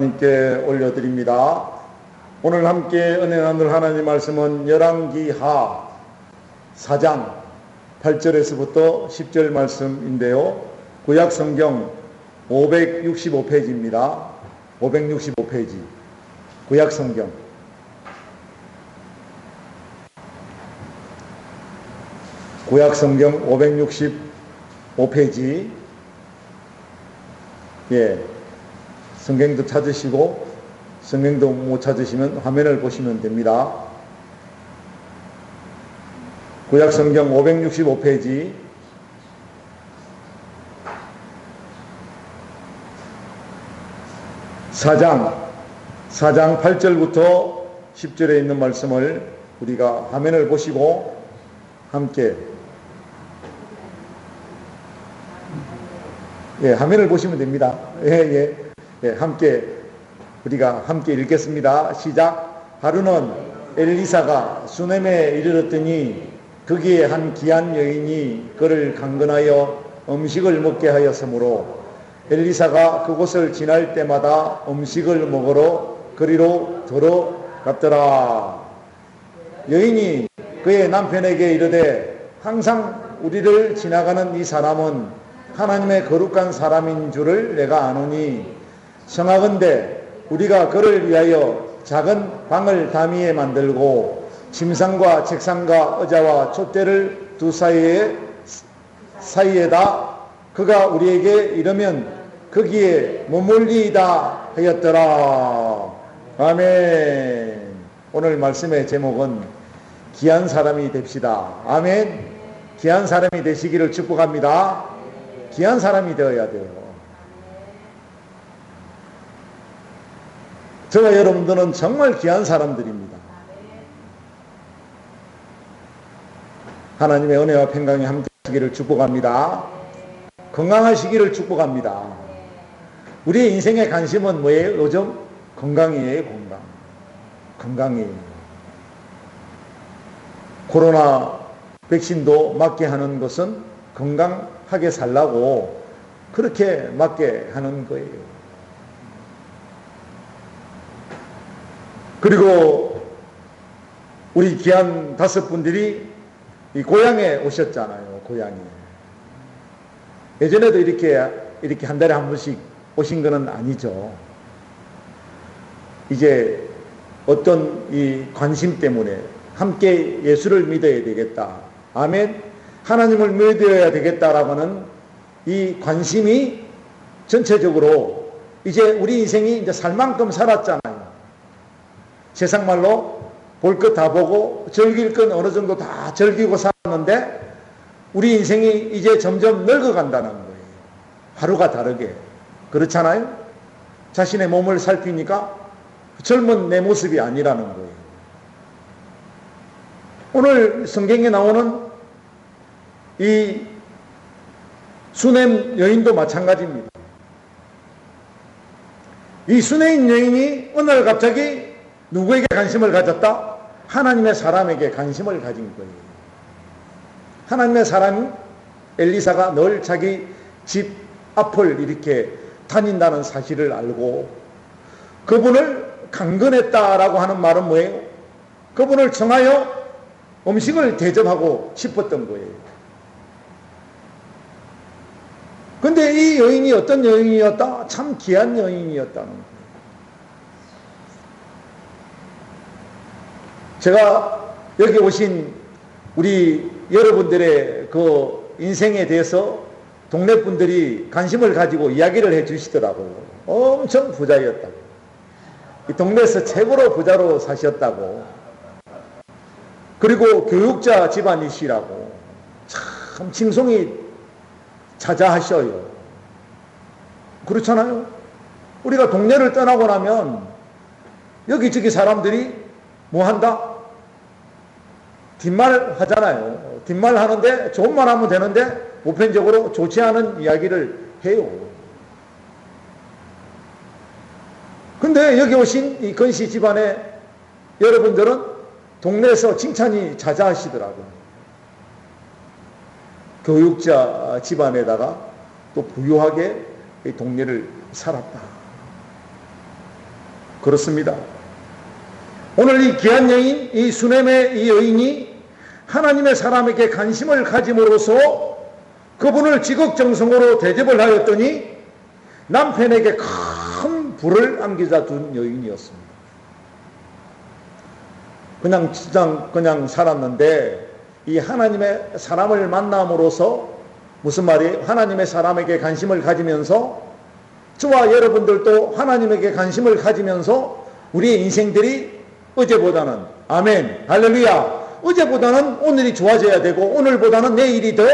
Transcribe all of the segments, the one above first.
하나님께 올려드립니다. 오늘 함께 은혜 나눌 하나님 말씀은 열왕기하 4장 8절에서부터 10절 말씀인데요. 구약성경 565페이지입니다. 565페이지 구약성경 구약성경 565페이지 성경도 찾으시고 성경도 못 찾으시면 화면을 보시면 됩니다. 구약성경 565페이지 4장 8절부터 10절에 있는 말씀을 우리가 화면을 보시고 함께 화면을 보시면 됩니다. 우리가 함께 읽겠습니다. 시작. 하루는 엘리사가 수넴에 이르렀더니 거기에 한 귀한 여인이 그를 강건하여 음식을 먹게 하였으므로 엘리사가 그곳을 지날 때마다 음식을 먹으러 그리로 들어갔더라. 여인이 그의 남편에게 이르되 항상 우리를 지나가는 이 사람은 하나님의 거룩한 사람인 줄을 내가 아노니 청하건대 우리가 그를 위하여 작은 방을 다미에 만들고 침상과 책상과 의자와 촛대를 두 사이에다 그가 우리에게 이르면 거기에 머물리이다 하였더라. 아멘. 오늘 말씀의 제목은 귀한 사람이 됩시다. 아멘. 귀한 사람이 되시기를 축복합니다. 귀한 사람이 되어야 돼요. 저와 여러분들은 정말 귀한 사람들입니다. 하나님의 은혜와 평강이 함께 하시기를 축복합니다. 건강하시기를 축복합니다. 우리의 인생의 관심은 뭐예요? 요즘 건강이에요. 건강이에요. 코로나 백신도 맞게 하는 것은 건강하게 살라고 그렇게 맞게 하는 거예요. 그리고 우리 귀한 5분들이 이 고향에 오셨잖아요. 고향에. 예전에도 이렇게 한 달에 한 번씩 오신 것은 아니죠. 이제 어떤 이 관심 때문에 함께 예수를 믿어야 되겠다. 아멘. 하나님을 믿어야 되겠다라고 하는 이 관심이 전체적으로 이제 우리 인생이 이제 살 만큼 살았잖아요. 세상 말로 볼 것 다 보고 즐길 건 어느 정도 다 즐기고 살았는데 우리 인생이 이제 점점 늙어간다는 거예요. 하루가 다르게. 그렇잖아요? 자신의 몸을 살피니까 젊은 내 모습이 아니라는 거예요. 오늘 성경에 나오는 이 수넴 여인도 마찬가지입니다. 이 수넴 여인이 어느 날 갑자기 누구에게 관심을 가졌다? 하나님의 사람에게 관심을 가진 거예요. 하나님의 사람 엘리사가 늘 자기 집 앞을 이렇게 다닌다는 사실을 알고 그분을 강건했다라고 하는 말은 뭐예요? 그분을 청하여 음식을 대접하고 싶었던 거예요. 근데 이 여인이 어떤 여인이었다? 참 귀한 여인이었다는 거예요. 제가 여기 오신 우리 여러분들의 그 인생에 대해서 동네 분들이 관심을 가지고 이야기를 해 주시더라고요. 엄청 부자였다고. 이 동네에서 최고로 부자로 사셨다고. 그리고 교육자 집안이시라고. 참 칭송이 자자하셔요. 그렇잖아요? 우리가 동네를 떠나고 나면 여기저기 사람들이 뭐 한다? 뒷말 하잖아요. 뒷말 하는데 좋은 말 하면 되는데 보편적으로 좋지 않은 이야기를 해요. 근데 여기 오신 이 건씨 집안의 여러분들은 동네에서 칭찬이 자자하시더라고요. 교육자 집안에다가 또 부유하게 이 동네를 살았다. 그렇습니다. 오늘 이 귀한 여인, 이 수넴의 이 여인이 하나님의 사람에게 관심을 가짐으로써 그분을 지극정성으로 대접을 하였더니 남편에게 큰 불을 안기자 둔 여인이었습니다. 그냥 살았는데 이 하나님의 사람을 만남으로써 무슨 말이에요? 하나님의 사람에게 관심을 가지면서 저와 여러분들도 하나님에게 관심을 가지면서 우리의 인생들이 어제보다는, 아멘, 할렐루야, 어제보다는 오늘이 좋아져야 되고 오늘보다는 내일이 더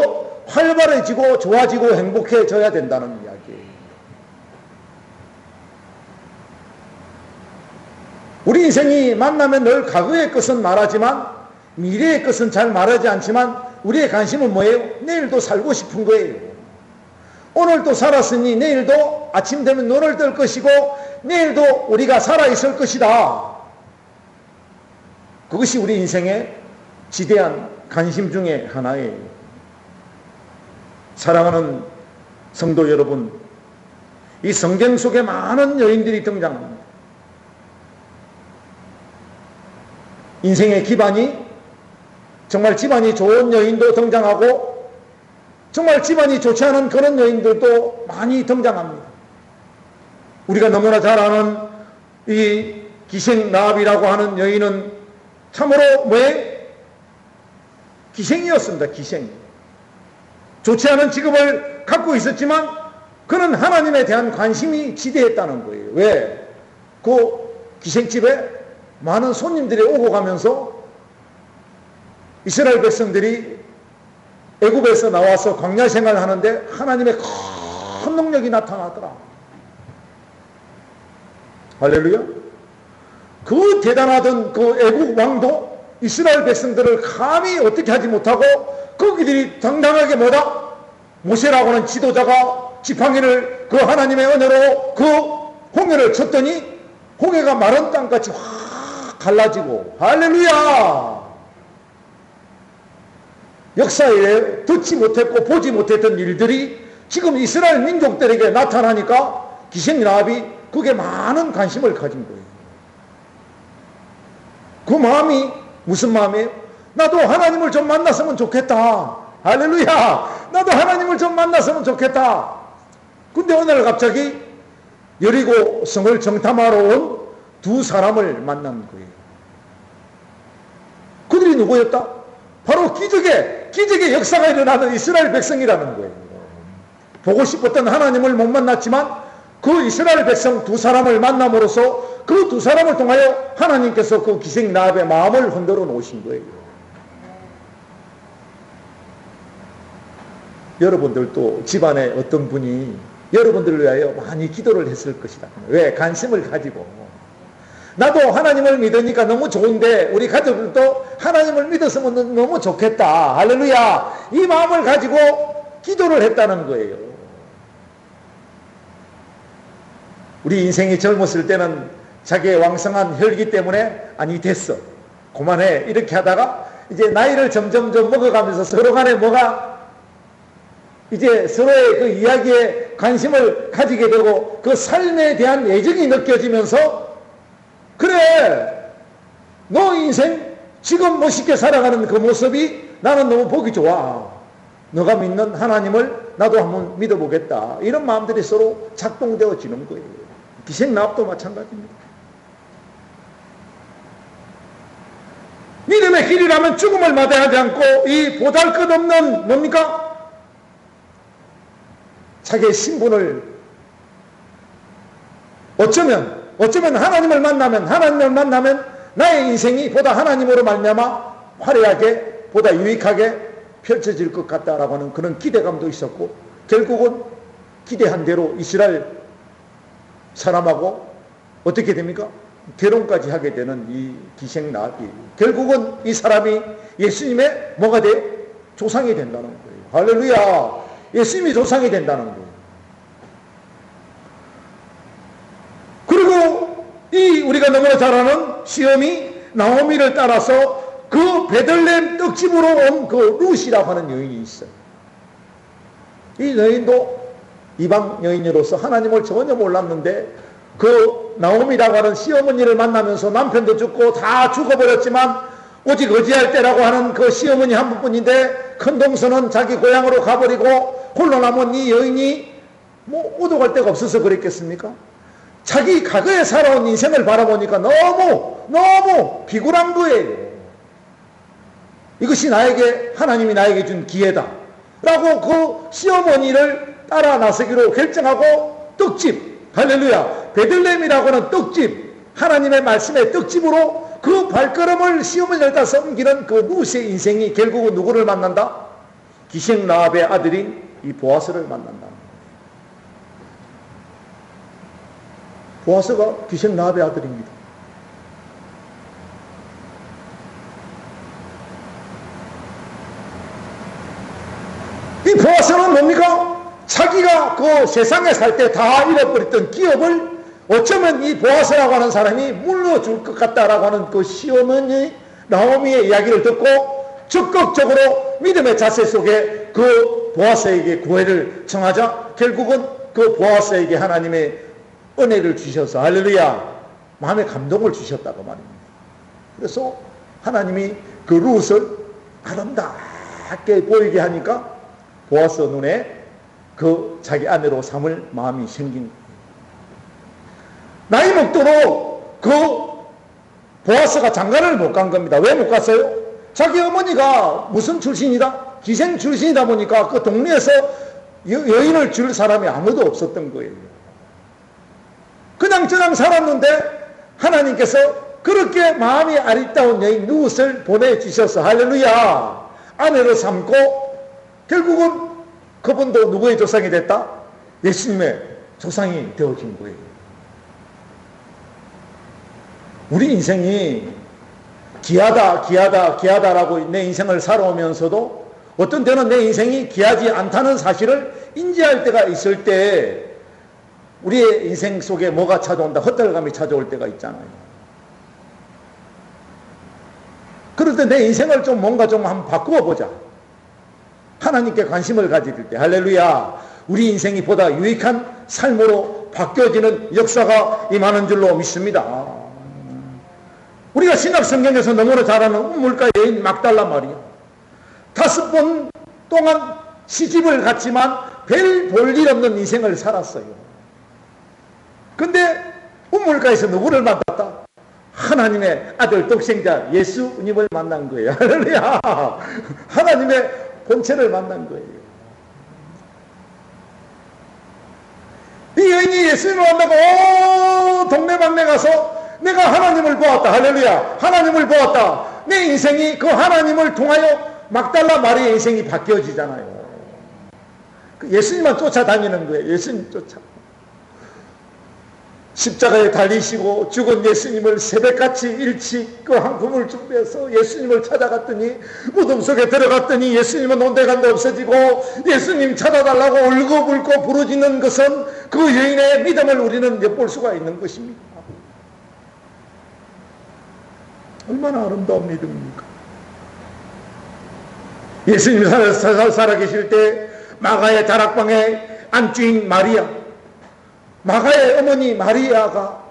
활발해지고 좋아지고 행복해져야 된다는 이야기예요. 우리 인생이 만나면 늘 과거의 것은 말하지만 미래의 것은 잘 말하지 않지만 우리의 관심은 뭐예요? 내일도 살고 싶은 거예요. 오늘도 살았으니 내일도 아침 되면 눈을 뜰 것이고 내일도 우리가 살아있을 것이다. 그것이 우리 인생의 지대한 관심 중에 하나예요. 사랑하는 성도 여러분, 이 성경 속에 많은 여인들이 등장합니다. 인생의 기반이 정말 집안이 좋은 여인도 등장하고 정말 집안이 좋지 않은 그런 여인들도 많이 등장합니다. 우리가 너무나 잘 아는 이 기생 라합이라고 하는 여인은 참으로 기생이었습니다. 기생. 좋지 않은 직업을 갖고 있었지만 그는 하나님에 대한 관심이 지대했다는 거예요. 왜? 그 기생집에 많은 손님들이 오고 가면서 이스라엘 백성들이 애굽에서 나와서 광야 생활을 하는데 하나님의 큰 능력이 나타나더라. 할렐루야. 그 대단하던 그 애국 왕도 이스라엘 백성들을 감히 어떻게 하지 못하고 거기들이 당당하게 모세라고 하는 지도자가 지팡이를 그 하나님의 은혜로 그 홍해를 쳤더니 홍해가 마른 땅같이 확 갈라지고, 할렐루야. 역사에 듣지 못했고 보지 못했던 일들이 지금 이스라엘 민족들에게 나타나니까 기생 라합이 그게 많은 관심을 가진 거예요. 그 마음이 무슨 마음이에요? 나도 하나님을 좀 만났으면 좋겠다. 할렐루야. 나도 하나님을 좀 만났으면 좋겠다. 근데 어느 날 갑자기 여리고 성을 정탐하러 온 두 사람을 만난 거예요. 그들이 누구였다? 바로 기적의 역사가 일어나는 이스라엘 백성이라는 거예요. 보고 싶었던 하나님을 못 만났지만 그 이스라엘 백성 두 사람을 만남으로써 그 두 사람을 통하여 하나님께서 그 기생 라합의 마음을 흔들어 놓으신 거예요. 여러분들도 집안에 어떤 분이 여러분들을 위하여 많이 기도를 했을 것이다. 왜? 관심을 가지고. 나도 하나님을 믿으니까 너무 좋은데 우리 가족들도 하나님을 믿었으면 너무 좋겠다. 할렐루야. 이 마음을 가지고 기도를 했다는 거예요. 우리 인생이 젊었을 때는 자기의 왕성한 혈기 때문에 아니 됐어, 그만해 이렇게 하다가 이제 나이를 점점점 먹어가면서 서로 간에 뭐가 이제 서로의 그 이야기에 관심을 가지게 되고 그 삶에 대한 애정이 느껴지면서 그래, 너 인생 지금 멋있게 살아가는 그 모습이 나는 너무 보기 좋아. 너가 믿는 하나님을 나도 한번 믿어보겠다. 이런 마음들이 서로 작동되어지는 거예요. 기생 라합도 마찬가지입니다. 믿음의 길이라면 죽음을 마다하지 않고 이 보잘것없는 뭡니까? 자기의 신분을 어쩌면 하나님을 만나면 나의 인생이 보다 하나님으로 말미암아 화려하게 보다 유익하게 펼쳐질 것 같다라고 하는 그런 기대감도 있었고 결국은 기대한 대로 이스라엘 사람하고 어떻게 됩니까? 결혼까지 하게 되는 이 기생 라합이 결국은 이 사람이 예수님의 뭐가 돼? 조상이 된다는 거예요. 할렐루야. 예수님이 조상이 된다는 거예요. 그리고 이 우리가 너무나 잘 아는 시험이 나오미를 따라서 그 베들레헴 떡집으로 온 그 룻이라고 하는 여인이 있어요. 이 여인도 이방 여인으로서 하나님을 전혀 몰랐는데 그 나옴이라고 하는 시어머니를 만나면서 남편도 죽고 다 죽어버렸지만 오직 의지할 때라고 하는 그 시어머니 한 분뿐인데 큰 동서는 자기 고향으로 가버리고 홀로 남은 이 여인이 뭐 오도갈 데가 없어서 그랬겠습니까? 자기 과거에 살아온 인생을 바라보니까 너무 비굴한 거예요. 이것이 하나님이 나에게 준 기회다 라고 그 시어머니를 따라 나서기로 결정하고 떡집, 할렐루야, 베들레헴이라고 하는 떡집, 하나님의 말씀의 떡집으로 그 발걸음을 시어머니를 따라 옮기는 그 루스의 인생이 결국은 누구를 만난다? 기생 라합의 아들인 이 보아스를 만난다. 보아스가 기생 라합의 아들입니다. 이 보아스는 뭡니까? 자기가 그 세상에 살 때 다 잃어버렸던 기업을 어쩌면 이 보아스라고 하는 사람이 물려줄 것 같다라고 하는 그 시어머니 나오미의 이야기를 듣고 적극적으로 믿음의 자세 속에 그 보아스에게 구애를 청하자 결국은 그 보아스에게 하나님의 은혜를 주셔서 할렐루야 마음에 감동을 주셨다고 말입니다. 그래서 하나님이 그 룻을 아름답게 보이게 하니까 보아스 눈에 그 자기 아내로 삼을 마음이 생긴 거예요. 나이 먹도록 그 보아스가 장가를 못 간 겁니다. 왜 못 갔어요? 자기 어머니가 무슨 출신이다? 기생 출신이다 보니까 그 동네에서 여인을 줄 사람이 아무도 없었던 거예요. 그냥 저냥 살았는데 하나님께서 그렇게 마음이 아리따운 여인 룻을 보내주셔서 할렐루야 아내로 삼고 결국은 그분도 누구의 조상이 됐다? 예수님의 조상이 되어진 거예요. 우리 인생이 귀하다라고 내 인생을 살아오면서도 어떤 때는 내 인생이 귀하지 않다는 사실을 인지할 때가 있을 때 우리의 인생 속에 뭐가 찾아온다? 헛달감이 찾아올 때가 있잖아요. 그럴 때 내 인생을 좀 뭔가 좀 한번 바꾸어 보자. 하나님께 관심을 가질 때 할렐루야 우리 인생이 보다 유익한 삶으로 바뀌어지는 역사가 임하는 줄로 믿습니다. 우리가 신약 성경에서 너무나 잘 아는 우물가 여인 막달라 마리아 5번 동안 시집을 갔지만 별 볼 일 없는 인생을 살았어요. 근데 우물가에서 누구를 만났다? 하나님의 아들 독생자 예수님을 만난 거예요. 할렐루야 하나님의 본체를 만난 거예요. 이 여인이 예수님을 만나고 동네방네 가서 내가 하나님을 보았다. 할렐루야 하나님을 보았다. 내 인생이 그 하나님을 통하여 막달라 마리아의 인생이 바뀌어지잖아요. 예수님만 쫓아다니는 거예요. 예수님 쫓아 십자가에 달리시고 죽은 예수님을 새벽같이 일찍 그 한품을 준비해서 예수님을 찾아갔더니 무덤 속에 들어갔더니 예수님은 온데간데 없어지고 예수님 찾아달라고 울고불고 부르짖는 것은 그 여인의 믿음을 우리는 엿볼 수가 있는 것입니다. 얼마나 아름다운 믿음입니까? 예수님이 살아계실 때 마가의 다락방에 안주인 마리아 마가의 어머니 마리아가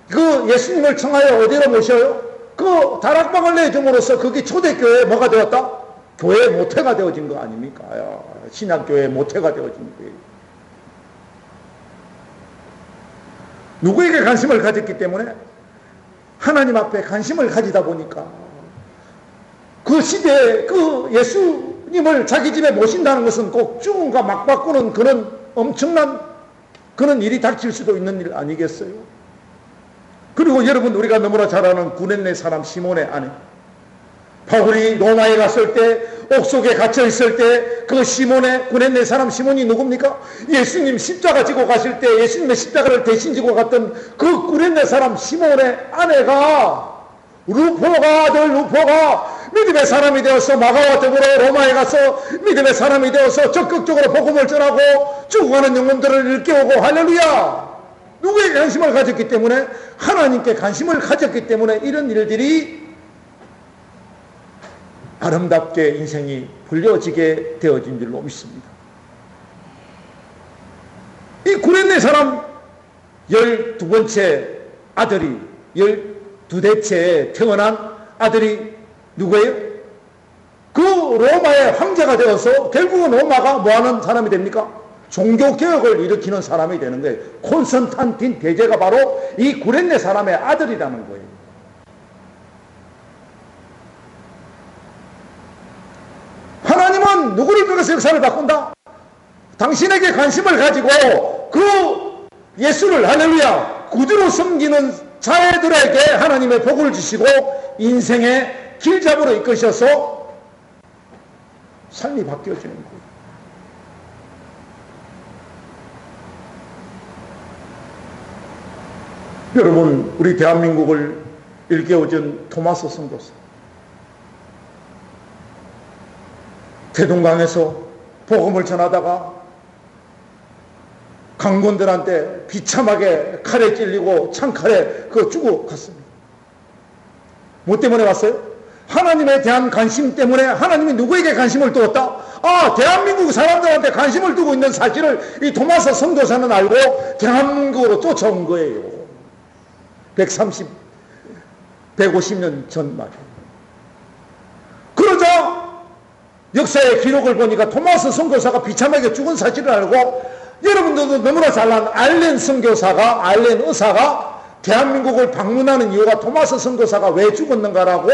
그 예수님을 청하여 어디로 모셔요? 그 다락방을 내줌으로써 그게 초대교회에 뭐가 되었다? 교회의 모태가 되어진 거 아닙니까? 신약교회의 모태가 되어진 거예요. 누구에게 관심을 가졌기 때문에? 하나님 앞에 관심을 가지다 보니까 그 시대에 그 예수님을 자기 집에 모신다는 것은 꼭 죽음과 맞바꾸는 그런 엄청난 그런 일이 닥칠 수도 있는 일 아니겠어요? 그리고 여러분 우리가 너무나 잘 아는 구레네 사람 시몬의 아내 바울이 로마에 갔을 때 옥속에 갇혀 있을 때 그 시몬의 구레네 사람 시몬이 누굽니까? 예수님 십자가 지고 가실 때 예수님의 십자가를 대신 지고 갔던 그 구레네 사람 시몬의 아내가 루포가 믿음의 사람이 되어서 마가와 더불어 로마에 가서 믿음의 사람이 되어서 적극적으로 복음을 전하고 죽어가는 영혼들을 일깨우고 할렐루야 누구에게 관심을 가졌기 때문에 하나님께 관심을 가졌기 때문에 이런 일들이 아름답게 인생이 불려지게 되어진 줄로 믿습니다. 이 구레네 사람 12번째 아들이 12대째 태어난 아들이 누구예요? 그 로마의 황제가 되어서 결국은 로마가 뭐하는 사람이 됩니까? 종교개혁을 일으키는 사람이 되는 거예요. 콘스탄틴 대제가 바로 이 구레네 사람의 아들이라는 거예요. 하나님은 누구를 통해서 역사를 바꾼다? 당신에게 관심을 가지고 그 예수를, 할렐루야, 구주로 섬기는 자애들에게 하나님의 복을 주시고 인생의 길잡으로 이끄셔서 삶이 바뀌어지는 거예요. 여러분, 우리 대한민국을 일깨워준 토마스 선교사, 태동강에서 복음을 전하다가 강군들한테 비참하게 칼에 찔리고 창칼에 죽어갔습니다. 뭐 때문에 왔어요? 하나님에 대한 관심 때문에. 하나님이 누구에게 관심을 두었다? 대한민국 사람들한테 관심을 두고 있는 사실을 이 토마스 선교사는 알고 대한민국으로 쫓아온 거예요. 150년 전 말이에요. 그러자 역사의 기록을 보니까 토마스 선교사가 비참하게 죽은 사실을 알고, 여러분들도 너무나 잘 아는 알렌 의사가 대한민국을 방문하는 이유가 토마스 선교사가 왜 죽었는가라고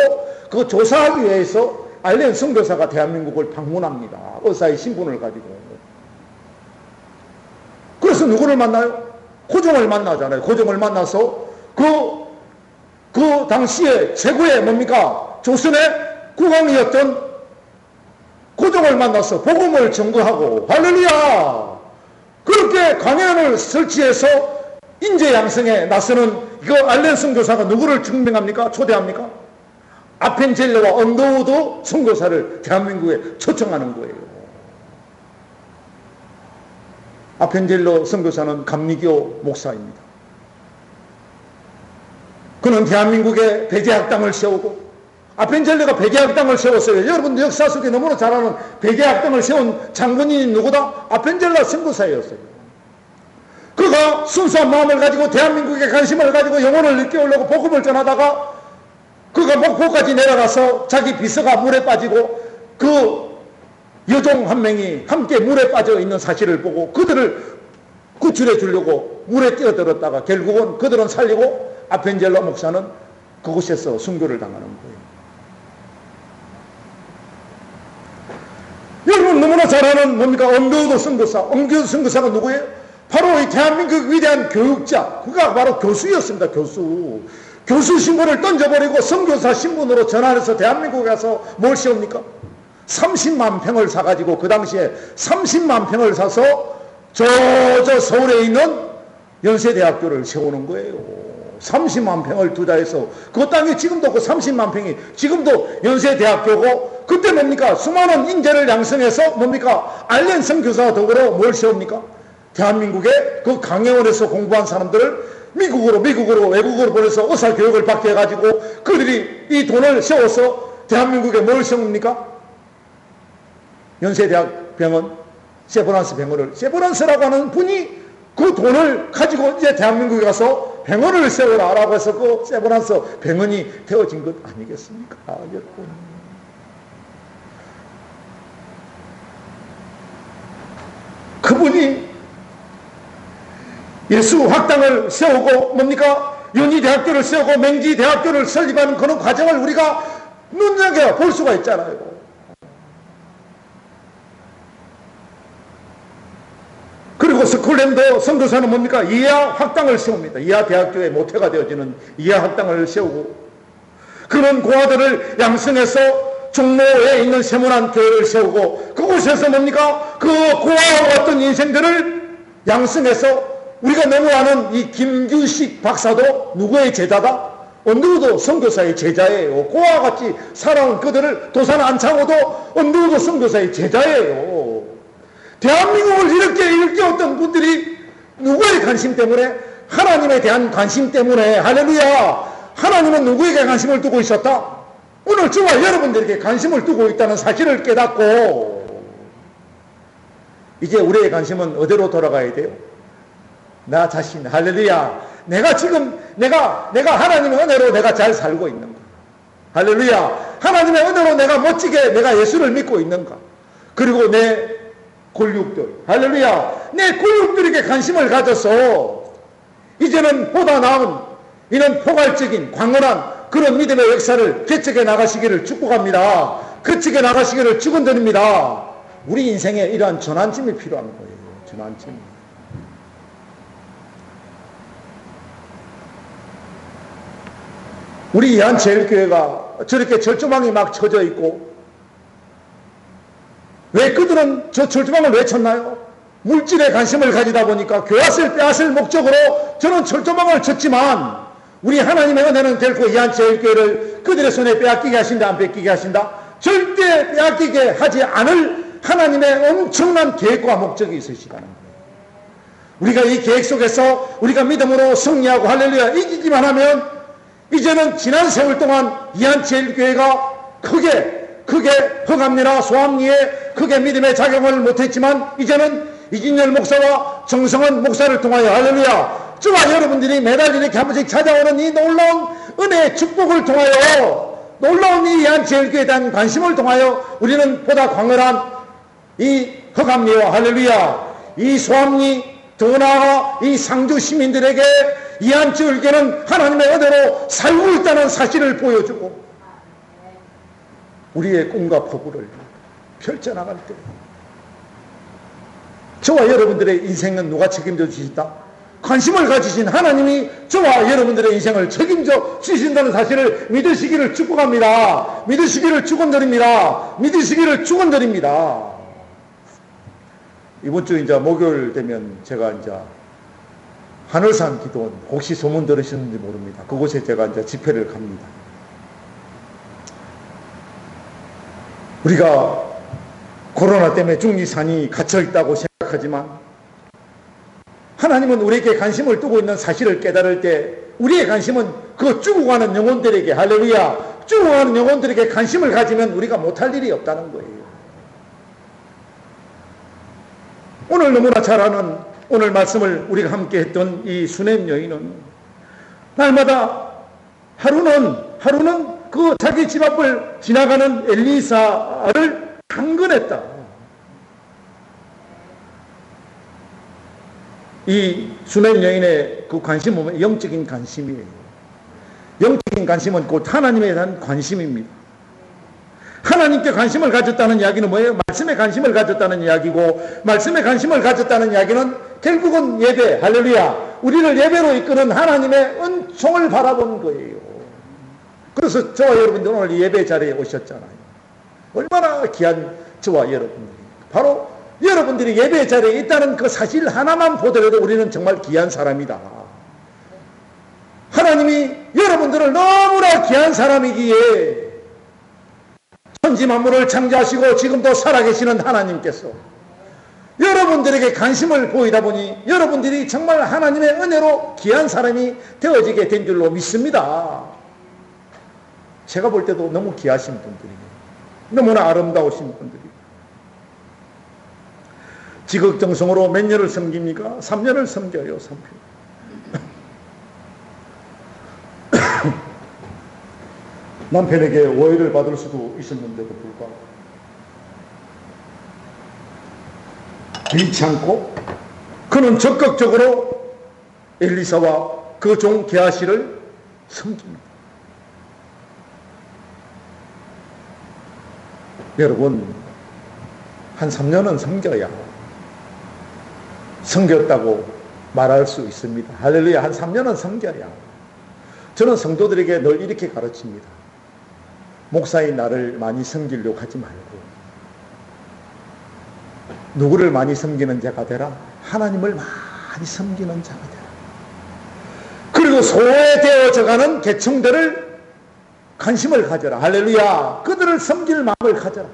그 조사하기 위해서 알렌 선교사가 대한민국을 방문합니다. 의사의 신분을 가지고. 그래서 누구를 만나요? 고종을 만나잖아요. 고종을 만나서 그 당시에 최고의 뭡니까? 조선의 국왕이었던 고종을 만나서 복음을 전거하고, 할렐루야! 그렇게 강연을 설치해서 인재 양성에 나서는 그 알렌 선교사가 누구를 증명합니까? 초대합니까? 아펜젤러와 언더우드 선교사를 대한민국에 초청하는 거예요. 아펜젤러 선교사는 감리교 목사입니다. 그는 대한민국에 백예학당을 세우고, 아펜젤러가 백예학당을 세웠어요. 여러분 역사 속에 너무나 잘 아는 백예학당을 세운 장본인이 누구다? 아펜젤러 선교사였어요. 그가 순수한 마음을 가지고 대한민국에 관심을 가지고 영혼을 일깨우려고 복음을 전하다가 그가 목포까지 내려가서 자기 비서가 물에 빠지고 그 여종 한 명이 함께 물에 빠져 있는 사실을 보고 그들을 구출해 주려고 물에 뛰어들었다가 결국은 그들은 살리고 아펜젤러 목사는 그곳에서 순교를 당하는 거예요. 여러분 너무나 잘 아는 뭡니까? 언더우드 선교사. 언더우드 선교사가 누구예요? 바로 이 대한민국 위대한 교육자. 그가 바로 교수였습니다. 교수 신분을 던져버리고 선교사 신분으로 전환해서 대한민국에 가서 뭘 세웁니까? 30만 평을 사가지고 그 당시에 30만 평을 사서 저 서울에 있는 연세대학교를 세우는 거예요. 30만 평을 투자해서 그 땅에 지금도 그 30만 평이 지금도 연세대학교고, 그때 뭡니까? 수많은 인재를 양성해서 뭡니까? 알렌 선교사와 더불어 뭘 세웁니까? 대한민국에 그 강해원에서 공부한 사람들을 외국으로 보내서 의사교육을 받게 해가지고 그들이 이 돈을 세워서 대한민국에 뭘 세웁니까? 연세대학 병원, 세브란스 병원을, 세브란스라고 하는 분이 그 돈을 가지고 이제 대한민국에 가서 병원을 세우라라고 해서 그 세브란스 병원이 되어진 것 아니겠습니까? 여러분. 그분이 예수 학당을 세우고 뭡니까? 연희대학교를 세우고 맹지대학교를 설립하는 그런 과정을 우리가 눈여겨볼 수가 있잖아요. 그리고 스콜랜드 선교사는 뭡니까? 이하 학당을 세웁니다. 이하 대학교의 모태가 되어지는 이하 학당을 세우고, 그런 고아들을 양성해서 종로에 있는 세문안 교회를 세우고, 그곳에서 뭡니까? 그 고아와 같은 인생들을 양성해서, 우리가 너무 아는 이 김규식 박사도 누구의 제자다? 언더우드 선교사의 제자예요. 고아와 같이 살아온 그들을 도산 안창호도 언더우드 선교사의 제자예요. 대한민국을 이렇게 일깨웠던 분들이 누구의 관심 때문에? 하나님에 대한 관심 때문에. 할렐루야! 하나님은 누구에게 관심을 두고 있었다? 오늘 저와 여러분들에게 관심을 두고 있다는 사실을 깨닫고, 이제 우리의 관심은 어디로 돌아가야 돼요? 나 자신. 할렐루야! 내가 지금 내가 하나님의 은혜로 내가 잘 살고 있는가? 할렐루야. 하나님의 은혜로 내가 멋지게 내가 예수를 믿고 있는가? 그리고 내 골육들, 할렐루야, 내 골육들에게 관심을 가져서 이제는 보다 나은 이런 포괄적인 광활한 그런 믿음의 역사를 개척해 나가시기를 축복합니다. 개척해 나가시기를 축원드립니다. 우리 인생에 이러한 전환점이 필요한 거예요. 전환점. 우리 이한제일교회가 저렇게 절조망이 막 쳐져 있고, 왜 그들은 저 절조망을 왜 쳤나요? 물질에 관심을 가지다 보니까 교앗을 빼앗을 목적으로 저는 절조망을 쳤지만, 우리 하나님의 은혜는 결코 이한제일교회를 그들의 손에 빼앗기게 하신다, 안 뺏기게 하신다? 절대 빼앗기게 하지 않을 하나님의 엄청난 계획과 목적이 있으시다는 거예요. 우리가 이 계획 속에서 우리가 믿음으로 승리하고 할렐루야 이기기만 하면, 이제는 지난 세월 동안 이한제일교회가 크게 허감리나 소암리에 크게 믿음의 작용을 못했지만, 이제는 이진열 목사와 정성원 목사를 통하여 할렐루야 저와 여러분들이 매달 이렇게 한 번씩 찾아오는 이 놀라운 은혜의 축복을 통하여, 놀라운 이 이한제일교회에 대한 관심을 통하여 우리는 보다 광활한 이 허감리와 할렐루야 이 소암리 더 나아가 이 상주 시민들에게 이한제일교회는 하나님의 은혜로 살고 있다는 사실을 보여주고, 우리의 꿈과 포부를 펼쳐나갈 때 저와 여러분들의 인생은 누가 책임져 주신다? 관심을 가지신 하나님이 저와 여러분들의 인생을 책임져 주신다는 사실을 믿으시기를 축복합니다. 믿으시기를 축원드립니다. 믿으시기를 축원드립니다. 이번 주 이제 목요일 되면 제가 이제 하늘산 기도원, 혹시 소문 들으셨는지 모릅니다. 그곳에 제가 이제 집회를 갑니다. 우리가 코로나 때문에 중리산이 갇혀있다고 생각하지만, 하나님은 우리에게 관심을 두고 있는 사실을 깨달을 때, 우리의 관심은 그 죽어가는 영혼들에게, 할렐루야, 죽어가는 영혼들에게 관심을 가지면 우리가 못할 일이 없다는 거예요. 오늘 너무나 잘 아는 오늘 말씀을 우리가 함께 했던 이 수넴 여인은 날마다 하루는 그 자기 집 앞을 지나가는 엘리사를 강건했다. 이 수넴 여인의 그 관심은 영적인 관심이에요. 영적인 관심은 곧 하나님에 대한 관심입니다. 하나님께 관심을 가졌다는 이야기는 뭐예요? 말씀에 관심을 가졌다는 이야기고, 말씀에 관심을 가졌다는 이야기는 결국은 예배, 할렐루야, 우리를 예배로 이끄는 하나님의 은총을 바라본 거예요. 그래서 저와 여러분들 오늘 예배 자리에 오셨잖아요. 얼마나 귀한 저와 여러분들이, 바로 여러분들이 예배 자리에 있다는 그 사실 하나만 보더라도 우리는 정말 귀한 사람이다. 하나님이 여러분들을 너무나 귀한 사람이기에 천지 만물을 창조하시고 지금도 살아계시는 하나님께서 여러분들에게 관심을 보이다 보니 여러분들이 정말 하나님의 은혜로 귀한 사람이 되어지게 된 줄로 믿습니다. 제가 볼 때도 너무 귀하신 분들이에요. 너무나 아름다우신 분들이에요. 지극정성으로 몇 년을 섬깁니까? 3년을 섬겨요. 3년. 남편에게 오해를 받을 수도 있었는데도 불구하고 잃지 않고 그는 적극적으로 엘리사와 그 종 게하시를 섬깁니다. 여러분, 한 3년은 섬겨야 섬겼다고 말할 수 있습니다. 할렐루야. 한 3년은 섬겨야. 저는 성도들에게 늘 이렇게 가르칩니다. 목사인 나를 많이 섬기려고 하지 말고 누구를 많이 섬기는 자가 되라? 하나님을 많이 섬기는 자가 되라. 그리고 소외되어져가는 계층들을 관심을 가져라. 할렐루야. 그들을 섬길 마음을 가져라.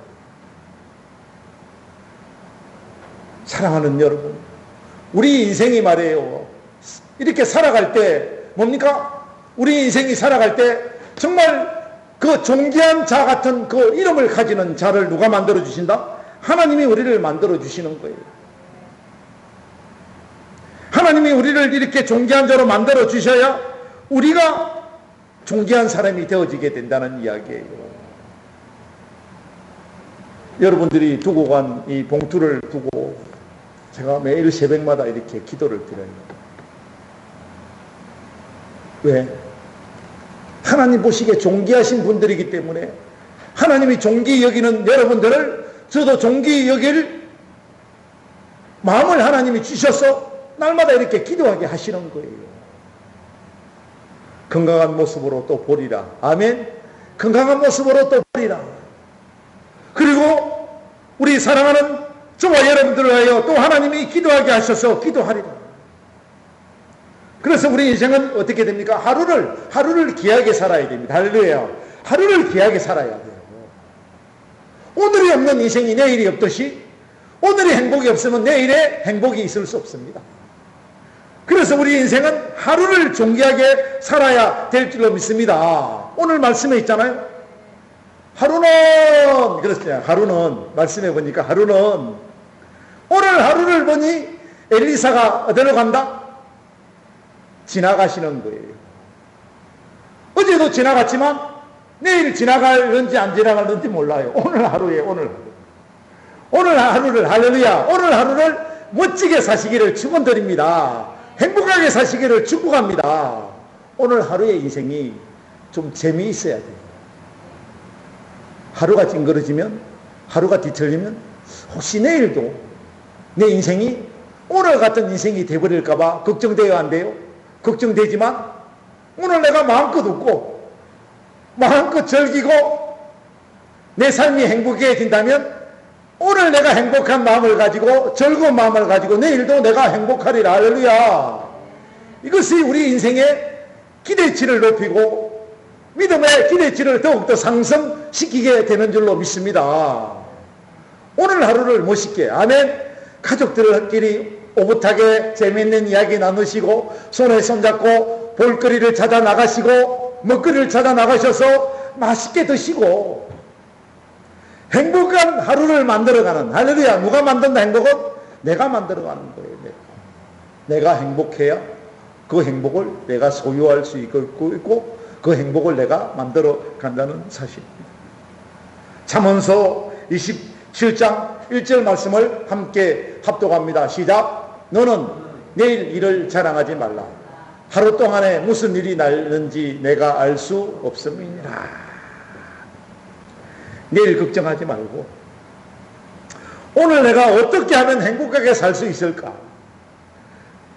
사랑하는 여러분, 우리 인생이 말이에요, 이렇게 살아갈 때 뭡니까? 우리 인생이 살아갈 때 정말 그 존귀한 자 같은 그 이름을 가지는 자를 누가 만들어 주신다? 하나님이 우리를 만들어 주시는 거예요. 하나님이 우리를 이렇게 존귀한 자로 만들어 주셔야 우리가 존귀한 사람이 되어지게 된다는 이야기예요. 여러분들이 두고 간 이 봉투를 두고 제가 매일 새벽마다 이렇게 기도를 드려요. 왜? 하나님 보시기에 존귀하신 분들이기 때문에 하나님이 존귀 여기는 여러분들을 저도 존귀 여길 마음을 하나님이 주셔서 날마다 이렇게 기도하게 하시는 거예요. 건강한 모습으로 또 보리라. 아멘. 건강한 모습으로 또 보리라. 그리고 우리 사랑하는 저와 여러분들을 위하여 또 하나님이 기도하게 하셔서 기도하리라. 그래서 우리 인생은 어떻게 됩니까? 하루를 귀하게 살아야 됩니다. 할렐루야. 하루를 귀하게 살아야 돼요. 오늘이 없는 인생이 내일이 없듯이 오늘이 행복이 없으면 내일에 행복이 있을 수 없습니다. 그래서 우리 인생은 하루를 존귀하게 살아야 될 줄로 믿습니다. 오늘 말씀에 있잖아요. 하루는, 그렇죠. 하루는, 말씀해 보니까 하루는, 오늘 하루를 보니 엘리사가 어디로 간다? 지나가시는 거예요. 어제도 지나갔지만 내일 지나갈는지 안 지나갈는지 몰라요. 오늘 하루에 오늘 하루. 오늘 하루를, 할렐루야, 오늘 하루를 멋지게 사시기를 축원드립니다. 행복하게 사시기를 축복합니다. 오늘 하루의 인생이 좀 재미있어야 돼요. 하루가 찡그러지면, 하루가 뒤틀리면 혹시 내일도 내 인생이 오늘 같은 인생이 돼버릴까봐 걱정돼요, 안 돼요? 걱정되지만 오늘 내가 마음껏 웃고 마음껏 즐기고 내 삶이 행복해진다면 오늘 내가 행복한 마음을 가지고 즐거운 마음을 가지고 내일도 내가 행복하리라. 할렐루야. 이것이 우리 인생의 기대치를 높이고 믿음의 기대치를 더욱더 상승시키게 되는 줄로 믿습니다. 오늘 하루를 멋있게, 아멘. 가족들끼리 오붓하게 재미있는 이야기 나누시고 손에 손잡고 볼거리를 찾아 나가시고 먹거리를 찾아 나가셔서 맛있게 드시고 행복한 하루를 만들어가는, 할렐루야. 누가 만든다 행복은? 내가 만들어가는 거예요. 내가 행복해야 그 행복을 내가 소유할 수 있고 그 행복을 내가 만들어 간다는 사실입니다. 잠언서 27장 1절 말씀을 함께 합독합니다. 시작. 너는 내일 일을 자랑하지 말라. 하루 동안에 무슨 일이 날는지 내가 알 수 없음이니라. 내일 걱정하지 말고 오늘 내가 어떻게 하면 행복하게 살 수 있을까?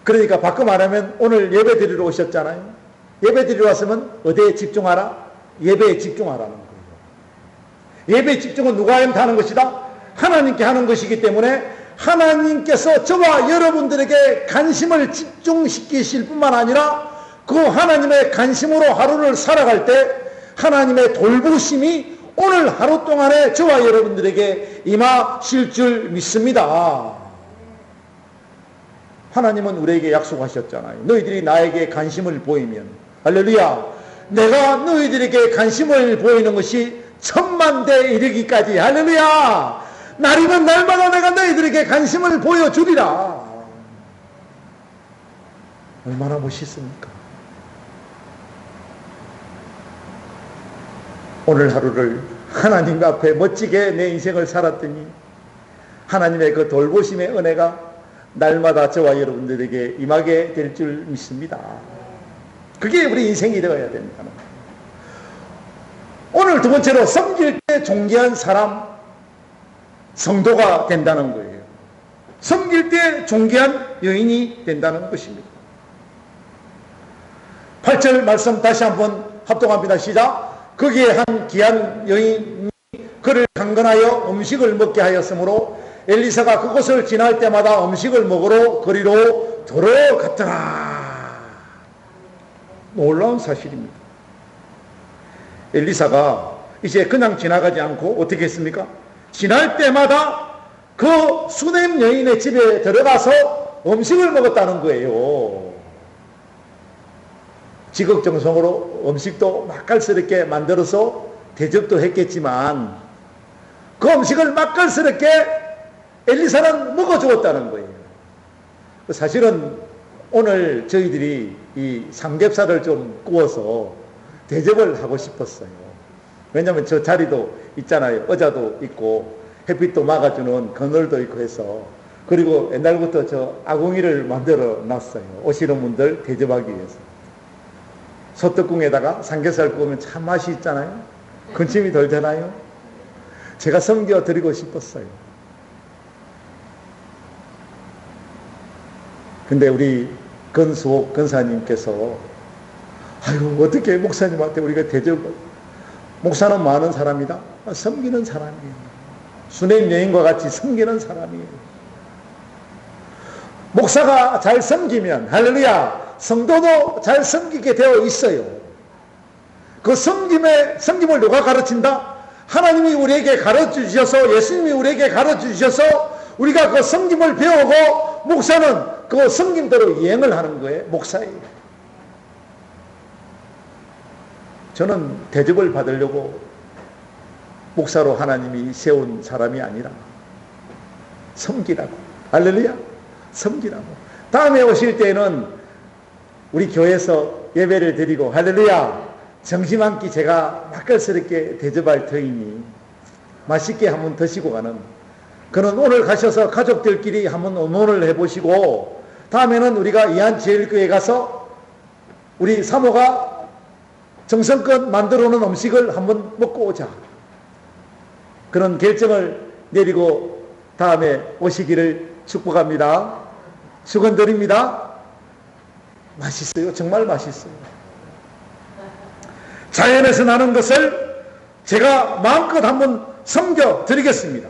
그러니까 바꿔 말하면 오늘 예배 드리러 오셨잖아요. 예배 드리러 왔으면 어디에 집중하라? 예배에 집중하라는 거예요. 예배에 집중은 누가 하는 것이다? 하나님께 하는 것이기 때문에 하나님께서 저와 여러분들에게 관심을 집중시키실 뿐만 아니라 그 하나님의 관심으로 하루를 살아갈 때 하나님의 돌보심이 오늘 하루 동안에 저와 여러분들에게 임하실 줄 믿습니다. 하나님은 우리에게 약속하셨잖아요. 너희들이 나에게 관심을 보이면, 할렐루야, 내가 너희들에게 관심을 보이는 것이 천만대에 이르기까지, 할렐루야, 날이면 날마다 내가 너희들에게 관심을 보여주리라. 얼마나 멋있습니까? 오늘 하루를 하나님 앞에 멋지게 내 인생을 살았더니 하나님의 그 돌보심의 은혜가 날마다 저와 여러분들에게 임하게 될 줄 믿습니다. 그게 우리 인생이 되어야 됩니다. 오늘 두 번째로 섬길 때 존귀한 사람, 성도가 된다는 거예요. 섬길 때 존귀한 여인이 된다는 것입니다. 8절 말씀 다시 한번 합독합니다. 시작. 거기에 한 귀한 여인이 그를 강건하여 음식을 먹게 하였으므로 엘리사가 그곳을 지날 때마다 음식을 먹으러 거리로 들어갔더라. 놀라운 사실입니다. 엘리사가 이제 그냥 지나가지 않고 어떻게 했습니까? 지날 때마다 그 수넴 여인의 집에 들어가서 음식을 먹었다는 거예요. 지극정성으로 음식도 맛깔스럽게 만들어서 대접도 했겠지만 그 음식을 맛깔스럽게 엘리사는 먹어주었다는 거예요. 사실은 오늘 저희들이 이 삼겹살을 좀 구워서 대접을 하고 싶었어요. 왜냐하면 저 자리도 있잖아요. 의자도 있고 햇빛도 막아주는 그늘도 있고 해서. 그리고 옛날부터 저 아궁이를 만들어 놨어요. 오시는 분들 대접하기 위해서. 소떡궁에다가 삼겹살 구우면 참 맛이 있잖아요. 근심이 덜잖아요. 제가 섬겨 드리고 싶었어요. 근데 우리 건수옥 건사님께서 아유 어떻게 목사님한테 우리가 대접, 목사는 뭐 하는 사람이다? 섬기는 사람이에요. 수냄 여인과 같이 섬기는 사람이에요. 목사가 잘 섬기면 할렐루야 성도도 잘 섬기게 되어 있어요. 그 섬김을 누가 가르친다? 하나님이 우리에게 가르쳐주셔서, 예수님이 우리에게 가르쳐주셔서 우리가 그 섬김을 배우고 목사는 그 섬김대로 이행을 하는 거예요. 목사예요. 저는 대접을 받으려고 목사로 하나님이 세운 사람이 아니라 섬기라고. 할렐루야. 섬기라고. 다음에 오실 때는 우리 교회에서 예배를 드리고 할렐루야 점심 한 끼 제가 맛깔스럽게 대접할 터이니 맛있게 한번 드시고 가는, 그는 오늘 가셔서 가족들끼리 한번 의논을 해보시고 다음에는 우리가 이한제일교회 가서 우리 사모가 정성껏 만들어 놓은 음식을 한번 먹고 오자. 그런 결정을 내리고 다음에 오시기를 축복합니다. 축원드립니다. 맛있어요. 정말 맛있어요. 자연에서 나는 것을 제가 마음껏 한번 섬겨 드리겠습니다.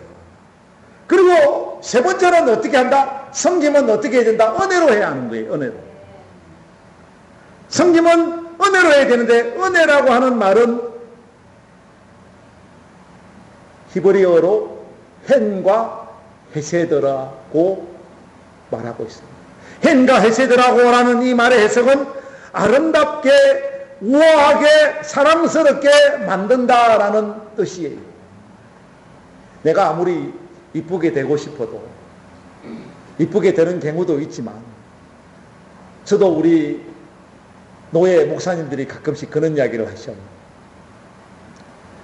그리고 세 번째는 어떻게 한다? 섬김은 어떻게 해야 된다? 은혜로 해야 하는 거예요. 은혜로. 섬김은 은혜로 해야 되는데 은혜라고 하는 말은 히브리어로 헨과 헤세드라고 말하고 있습니다. 헨과 헤세드라고 하는 이 말의 해석은 아름답게 우아하게 사랑스럽게 만든다라는 뜻이에요. 내가 아무리 이쁘게 되고 싶어도 이쁘게 되는 경우도 있지만 저도 우리 노예 목사님들이 가끔씩 그런 이야기를 하셔요.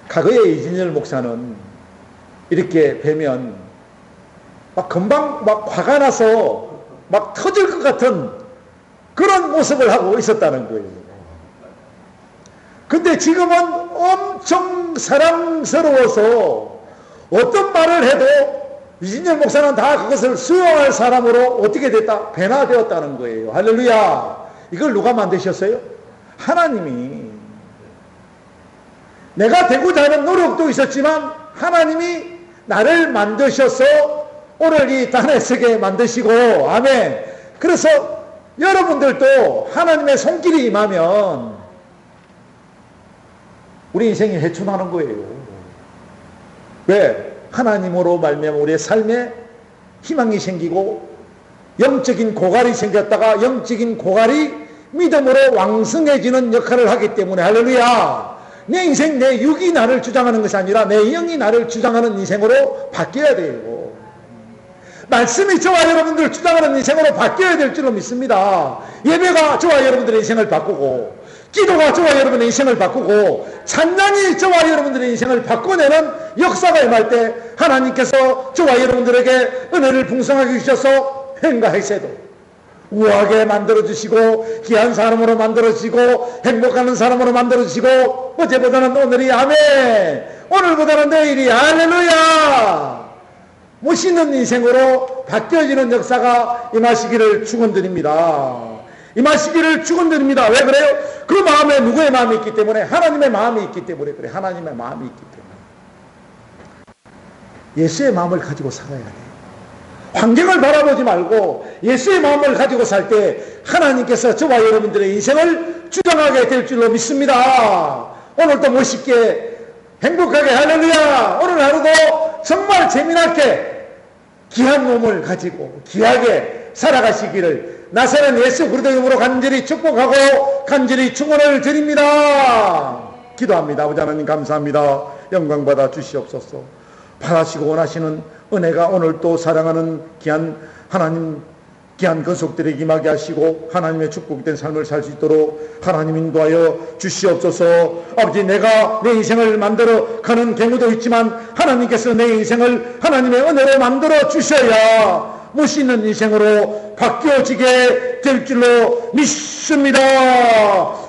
과거에 이진열 목사는 이렇게 뵈면 막 금방 막 화가 나서 막 터질 것 같은 그런 모습을 하고 있었다는 거예요. 근데 지금은 엄청 사랑스러워서 어떤 말을 해도 이진열 목사는 다 그것을 수용할 사람으로 어떻게 됐다? 변화되었다는 거예요. 할렐루야. 이걸 누가 만드셨어요? 하나님이. 내가 되고자 하는 노력도 있었지만 하나님이 나를 만드셔서 오늘 이 다네스게 만드시고, 아멘. 그래서 여러분들도 하나님의 손길이 임하면 우리 인생이 해춘하는 거예요. 왜? 하나님으로 말미암아 우리의 삶에 희망이 생기고 영적인 고갈이 생겼다가 영적인 고갈이 믿음으로 왕성해지는 역할을 하기 때문에 할렐루야. 내 인생, 내 육이 나를 주장하는 것이 아니라 내 영이 나를 주장하는 인생으로 바뀌어야 돼요. 말씀이 저와 여러분들 주장하는 인생으로 바뀌어야 될 줄로 믿습니다. 예배가 저와 여러분들의 인생을 바꾸고 기도가 저와 여러분의 인생을 바꾸고 찬양이 저와 여러분들의 인생을 바꿔내는 역사가 임할 때 하나님께서 저와 여러분들에게 은혜를 풍성하게 주셔서 헨과 헤세도 우아하게 만들어주시고 귀한 사람으로 만들어주시고 행복하는 사람으로 만들어주시고 어제보다는 오늘이 아멘, 오늘보다는 내일이 할렐루야 멋있는 인생으로 바뀌어지는 역사가 임하시기를 축원드립니다. 임하시기를 축원드립니다. 왜 그래요? 그 마음에 누구의 마음이 있기 때문에? 하나님의 마음이 있기 때문에 그래. 하나님의 마음이 있기 때문에 예수의 마음을 가지고 살아야 돼요. 환경을 바라보지 말고 예수의 마음을 가지고 살 때 하나님께서 저와 여러분들의 인생을 주장하게 될 줄로 믿습니다. 오늘도 멋있게 행복하게 할렐루야. 오늘 하루도 정말 재미나게 귀한 몸을 가지고 귀하게 살아가시기를 나사렛 예수 그리스도의 이름으로 간절히 축복하고 간절히 축원을 드립니다. 기도합니다. 아버지 하나님 감사합니다. 영광 받아 주시옵소서. 바라시고 원하시는 은혜가 오늘 또 사랑하는 귀한 하나님 귀한 건속들에게 임하게 하시고 하나님의 축복된 삶을 살 수 있도록 하나님 인도하여 주시옵소서. 아버지, 내가 내 인생을 만들어 가는 경우도 있지만 하나님께서 내 인생을 하나님의 은혜로 만들어 주셔야 멋있는 인생으로 바뀌어지게 될 줄로 믿습니다.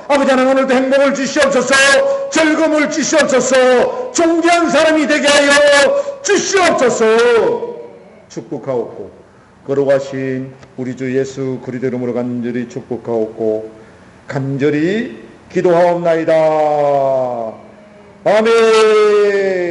아버지 하나님, 오늘도 행복을 주시옵소서. 즐거움을 주시옵소서. 존귀한 사람이 되게 하여 주시옵소서. 축복하옵고 걸어가신 우리 주 예수 그리스도 이름으로 간절히 축복하옵고 간절히 기도하옵나이다. 아멘.